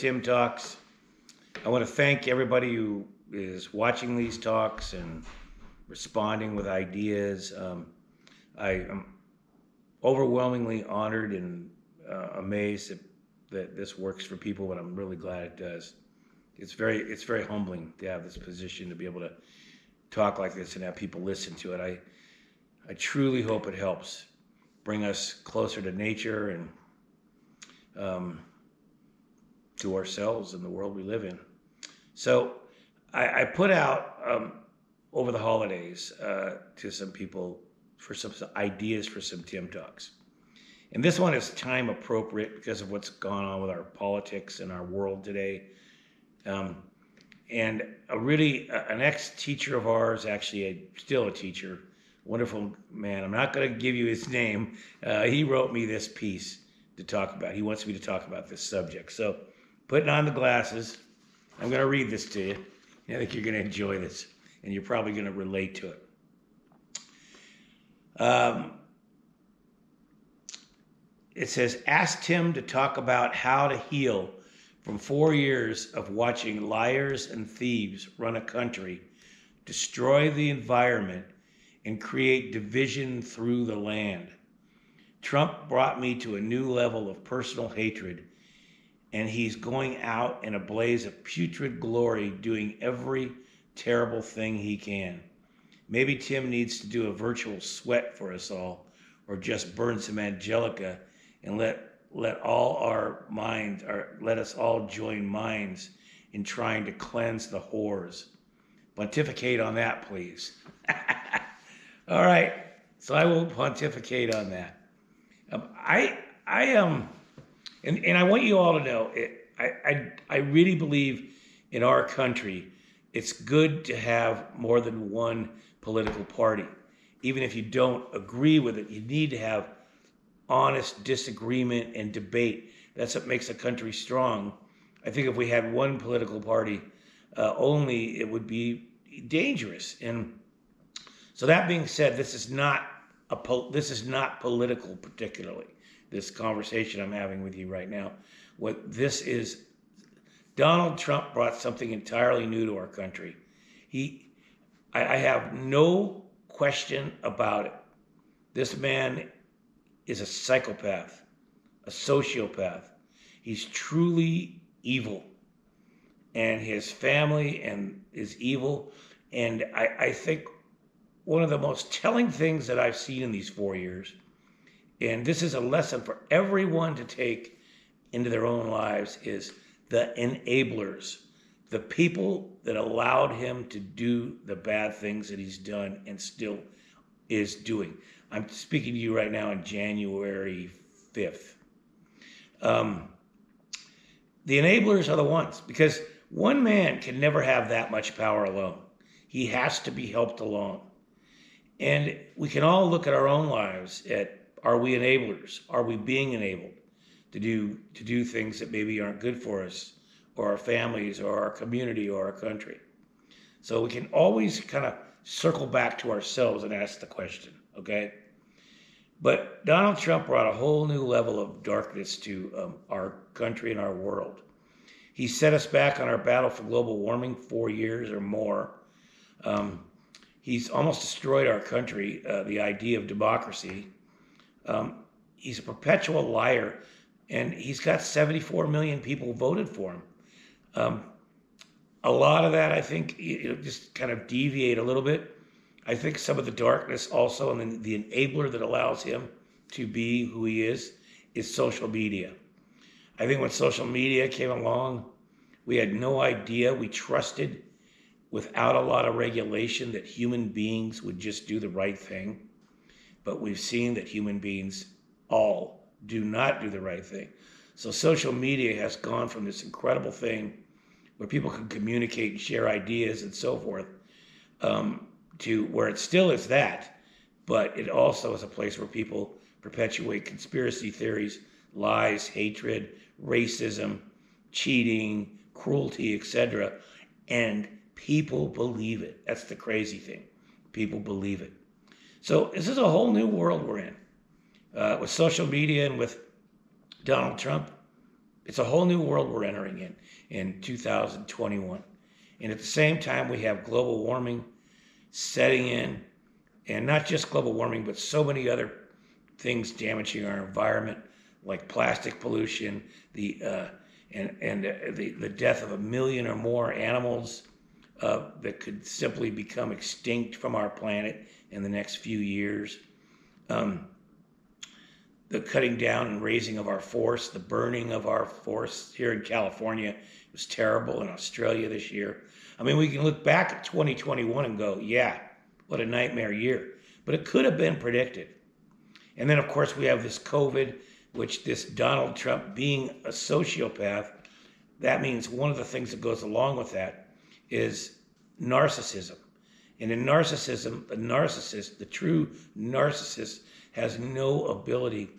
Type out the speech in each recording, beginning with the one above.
Tim Talks. I want to thank everybody who is watching these talks and responding with ideas. I am overwhelmingly honored and amazed that this works for people, but I'm really glad it does. It's very humbling to have this position, to be able to talk like this and have people listen to it. I truly hope it helps bring us closer to nature and to ourselves and the world we live in. So I put out over the holidays to some people for some ideas for some Tim Talks. And this one is time appropriate because of what's gone on with our politics and our world today. And an ex-teacher of ours, actually still a teacher, wonderful man. I'm not going to give you his name. He wrote me this piece to talk about. He wants me to talk about this subject. So putting on the glasses, I'm going to read this to you. I think you're going to enjoy this, and you're probably going to relate to it. It says, ask Tim to talk about how to heal from 4 years of watching liars and thieves run a country, destroy the environment, and create division through the land. Trump brought me to a new level of personal hatred, and he's going out in a blaze of putrid glory, doing every terrible thing he can. Maybe Tim needs to do a virtual sweat for us all, or just burn some Angelica and let us all join minds in trying to cleanse the whores. Pontificate on that, please. All right, so I will pontificate on that. And I want you all to know, I really believe in our country, it's good to have more than one political party. Even if you don't agree with it, you need to have honest disagreement and debate. That's what makes a country strong. I think if we had one political party only, it would be dangerous. And so that being said, this is not political particularly, this conversation I'm having with you right now. What this is, Donald Trump brought something entirely new to our country. I have no question about it. This man is a psychopath, a sociopath. He's truly evil, and his family is evil. And I think one of the most telling things that I've seen in these 4 years, and this is a lesson for everyone to take into their own lives, is the enablers, the people that allowed him to do the bad things that he's done and still is doing. I'm speaking to you right now on January 5th. The enablers are the ones, because one man can never have that much power alone. He has to be helped along. And we can all look at our own lives at, are we enablers? Are we being enabled to do things that maybe aren't good for us, or our families, or our community, or our country? So we can always kind of circle back to ourselves and ask the question, okay? But Donald Trump brought a whole new level of darkness to our country and our world. He set us back on our battle for global warming 4 years or more. He's almost destroyed our country, the idea of democracy. He's a perpetual liar, and he's got 74 million people voted for him. A lot of that, I think, just kind of deviate a little bit. I think some of the darkness also, and the enabler that allows him to be who he is social media. I think when social media came along, we had no idea. We trusted, without a lot of regulation, that human beings would just do the right thing. But we've seen that human beings all do not do the right thing. So social media has gone from this incredible thing where people can communicate and share ideas and so forth, to where it still is that, but it also is a place where people perpetuate conspiracy theories, lies, hatred, racism, cheating, cruelty, etc. And people believe it. That's the crazy thing. People believe it. So this is a whole new world we're in. With social media and with Donald Trump, It's a whole new world we're entering in 2021. And at the same time, we have global warming setting in, and not just global warming, but so many other things damaging our environment, like plastic pollution, the death of 1 million or more animals that could simply become extinct from our planet in the next few years. The cutting down and raising of our forests, the burning of our forests here in California. It was terrible in Australia this year. I mean, we can look back at 2021 and go, yeah, what a nightmare year. But it could have been predicted. And then, of course, we have this COVID, which this Donald Trump being a sociopath, that means one of the things that goes along with that is narcissism. And in narcissism, the true narcissist, has no ability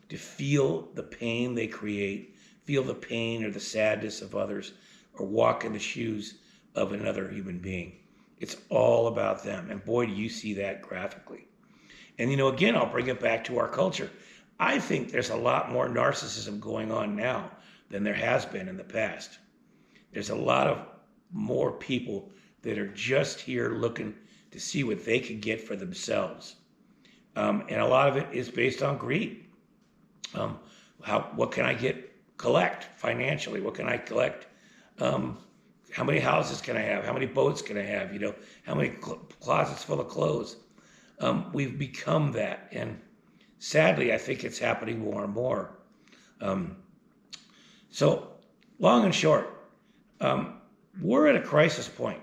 to feel the pain they create, feel the pain or the sadness of others, or walk in the shoes of another human being. It's all about them. And boy, do you see that graphically. And, again, I'll bring it back to our culture. I think there's a lot more narcissism going on now than there has been in the past. There's a lot of more people that are just here looking to see what they can get for themselves. And a lot of it is based on greed. What can I collect financially? What can I collect? How many houses can I have? How many boats can I have? How many closets full of clothes? We've become that. And sadly, I think it's happening more and more. So long and short, we're at a crisis point.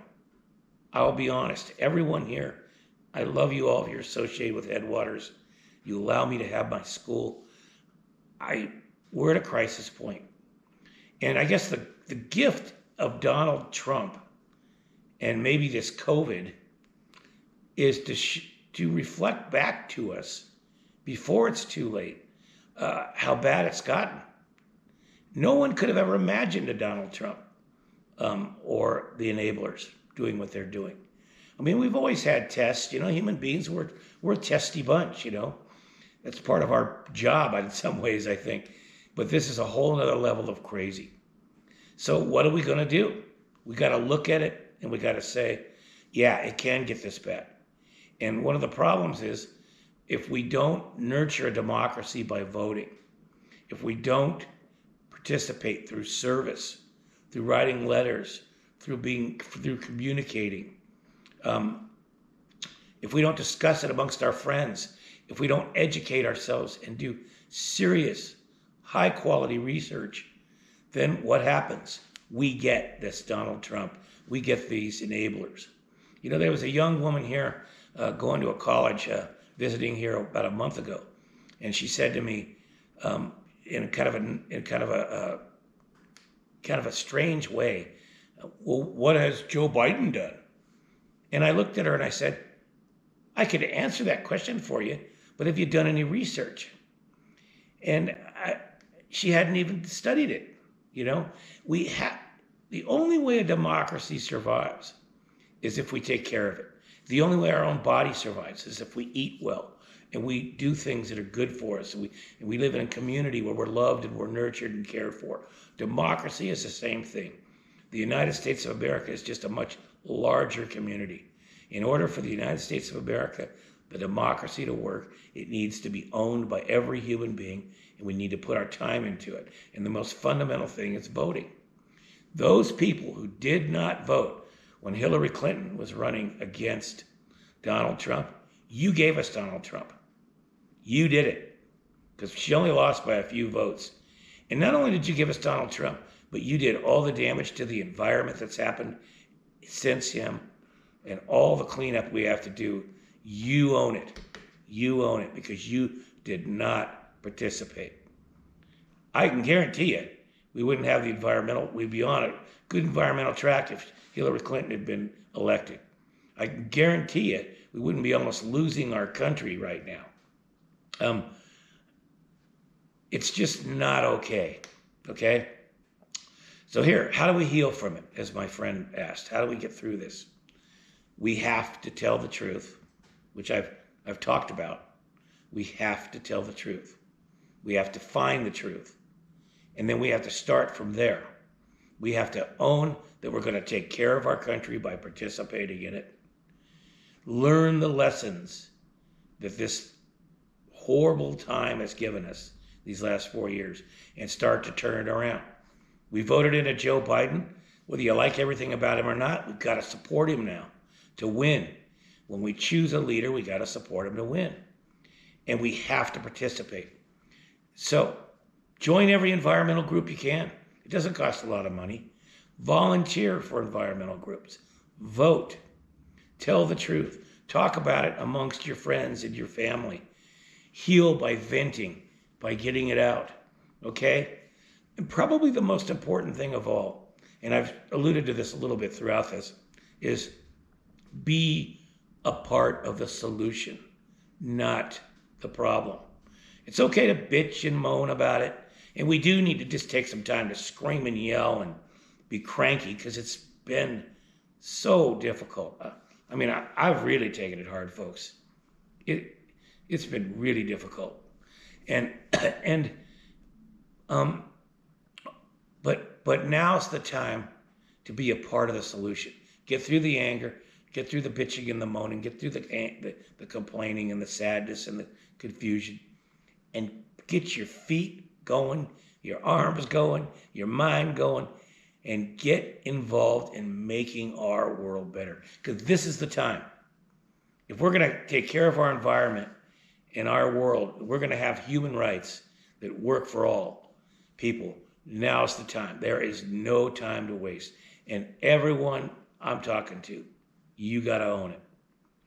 I'll be honest, everyone here, I love you all if you're associated with Headwaters. You allow me to have my school. We're at a crisis point. And I guess the gift of Donald Trump and maybe this COVID is to reflect back to us before it's too late how bad it's gotten. No one could have ever imagined a Donald Trump or the enablers doing what they're doing. I mean, we've always had tests, human beings, we're a testy bunch, That's part of our job in some ways, I think. But this is a whole other level of crazy. So what are we going to do? We got to look at it and we got to say, yeah, it can get this bad. And one of the problems is if we don't nurture a democracy by voting, if we don't participate through service, through writing letters, through communicating, if we don't discuss it amongst our friends, if we don't educate ourselves and do serious, high-quality research, then what happens? We get this Donald Trump. We get these enablers. There was a young woman here going to a college, visiting here about a month ago, and she said to me, in kind of a strange way, well, what has Joe Biden done? And I looked at her and I said, I could answer that question for you, but have you done any research? And she hadn't even studied it. The only way a democracy survives is if we take care of it. The only way our own body survives is if we eat well and we do things that are good for us. And we live in a community where we're loved and we're nurtured and cared for. Democracy is the same thing. The United States of America is just a much larger community. In order for the United States of America, the democracy to work, it needs to be owned by every human being, and we need to put our time into it. And the most fundamental thing is voting. Those people who did not vote when Hillary Clinton was running against Donald Trump, you gave us Donald Trump. You did it, because she only lost by a few votes. And not only did you give us Donald Trump, but you did all the damage to the environment that's happened since him and all the cleanup we have to do. You own it. You own it because you did not participate. I can guarantee you we wouldn't have the environmental, we'd be on a good environmental track if Hillary Clinton had been elected. I can guarantee you we wouldn't be almost losing our country right now. It's just not okay. Okay? So here, how do we heal from it, as my friend asked? How do we get through this? We have to tell the truth, which I've talked about. We have to tell the truth. We have to find the truth. And then we have to start from there. We have to own that we're going to take care of our country by participating in it. Learn the lessons that this horrible time has given us these last 4 years and start to turn it around. We voted in a Joe Biden. Whether you like everything about him or not, we've got to support him now to win. When we choose a leader, we got to support him to win. And we have to participate. So join every environmental group you can. It doesn't cost a lot of money. Volunteer for environmental groups. Vote. Tell the truth. Talk about it amongst your friends and your family. Heal by venting, by getting it out. Okay? And probably the most important thing of all, and I've alluded to this a little bit throughout this, is be a part of the solution, not the problem. It's okay to bitch and moan about it, and we do need to just take some time to scream and yell and be cranky because it's been so difficult. I mean, I've really taken it hard, folks. It's been really difficult, but now's the time to be a part of the solution. Get through the anger, get through the bitching and the moaning, get through the complaining and the sadness and the confusion, and get your feet going, your arms going, your mind going, and get involved in making our world better. Because this is the time. If we're going to take care of our environment and our world, we're going to have human rights that work for all people. Now's the time. There is no time to waste. And everyone I'm talking to, you got to own it.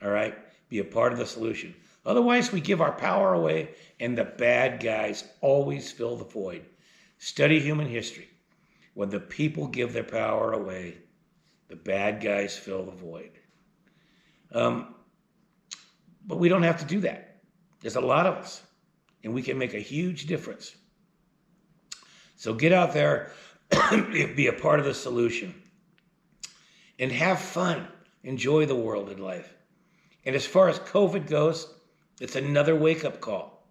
All right? Be a part of the solution. Otherwise, we give our power away, and the bad guys always fill the void. Study human history. When the people give their power away, the bad guys fill the void. But we don't have to do that. There's a lot of us, and we can make a huge difference. So get out there, be a part of the solution, and have fun. Enjoy the world and life. And as far as COVID goes, it's another wake-up call.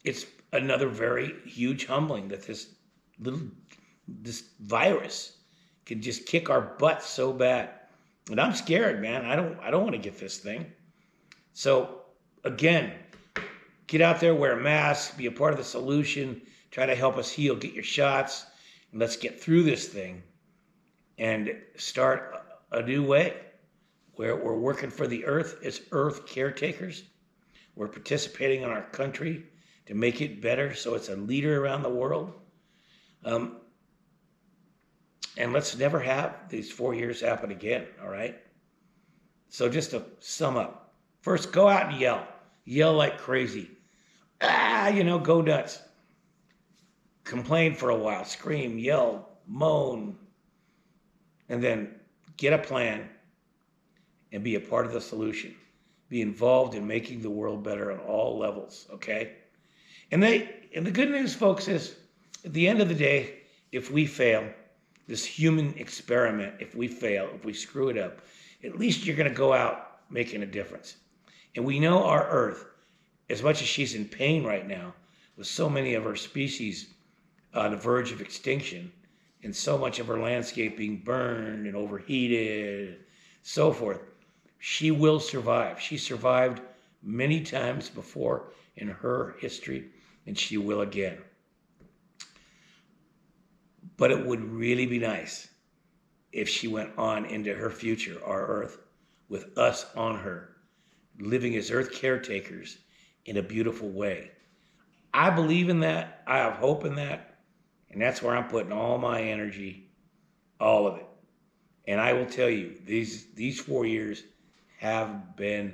It's another very huge humbling that this virus can just kick our butts so bad. And I'm scared, man. I don't want to get this thing. So again, get out there, wear a mask, be a part of the solution, try to help us heal, get your shots, and let's get through this thing and start a new way where we're working for the earth as earth caretakers. We're participating in our country to make it better so it's a leader around the world. And let's never have these 4 years happen again, all right? So just to sum up, first, go out and yell. Yell like crazy. Go nuts. Complain for a while, scream, yell, moan, and then get a plan and be a part of the solution. Be involved in making the world better on all levels, okay? And the good news, folks, is at the end of the day, if we fail, this human experiment, if we fail, if we screw it up, at least you're going to go out making a difference. And we know our Earth, as much as she's in pain right now, with so many of her species on the verge of extinction, and so much of her landscape being burned and overheated, so forth, she will survive. She survived many times before in her history, and she will again. But it would really be nice if she went on into her future, our Earth, with us on her, living as Earth caretakers in a beautiful way. I believe in that. I have hope in that. And that's where I'm putting all my energy, all of it. And I will tell you, these 4 years have been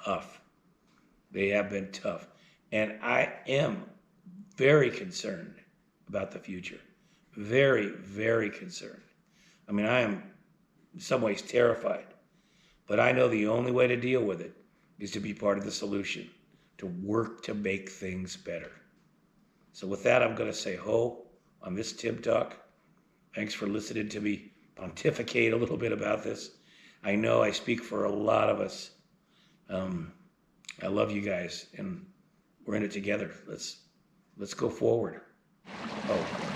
tough. They have been tough. And I am very concerned about the future. Very, very concerned. I mean, I am in some ways terrified. But I know the only way to deal with it is to be part of the solution, to work to make things better. So with that, I'm going to say ho on this Tim Talk. Thanks for listening to me pontificate a little bit about this. I know I speak for a lot of us. I love you guys, and we're in it together. Let's go forward. Oh.